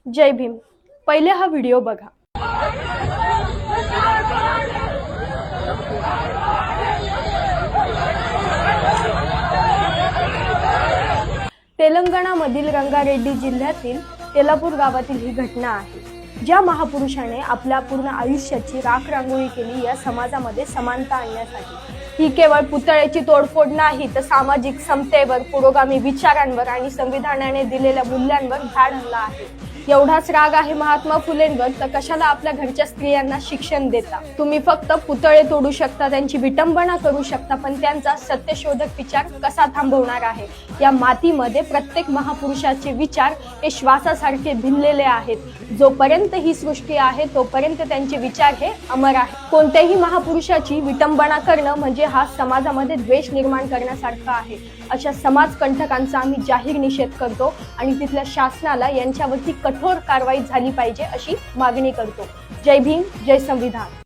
जय भीम। पहिले हा व्हिडिओ बघा। तेलंगणामधील रंगारेड्डी जिल्ह्यातील तेलापूर गावातील ही घटना आहे, ज्या महापुरुषाने आपल्या पूर्ण आयुष्याची राखरांगोळी केली या समाजामध्ये समानता आणण्यासाठी। ही केवळ पुतळ्याची तोडफोड नाही, तर सामाजिक समतेवर, पुरोगामी विचारांवर आणि संविधानाने दिलेल्या मूल्यांवर धाड हल्ला आहे। एवढाच राग आहे महात्मा फुलेंवर, तर कशाला आपल्या घरच्या स्त्रियांना शिक्षण देता? तुम्ही फक्त पुतळे तोडू शकता, त्यांची विटंबना करू शकता, पण त्यांचा सत्यशोधक विचार कसा थांबवणार आहे? या मातीमध्ये प्रत्येक महापुरुषाचे विचार हे श्वासासारखे भिनलेले आहेत। जोपर्यंत ही सृष्टी आहे तोपर्यंत त्यांचे विचार हे अमर आहे। कोणत्याही महापुरुषाची विटंबना करणं म्हणजे हा समाजामध्ये द्वेष निर्माण करण्यासारखं आहे। अशा समाज कंटकांचा आम्ही जाहीर निषेध करतो आणि तिथल्या शासनाला यांच्यावरती कठोर कारवाई झाली पाहिजे अशी मागणी करतो। जय भीम, जय संविधान।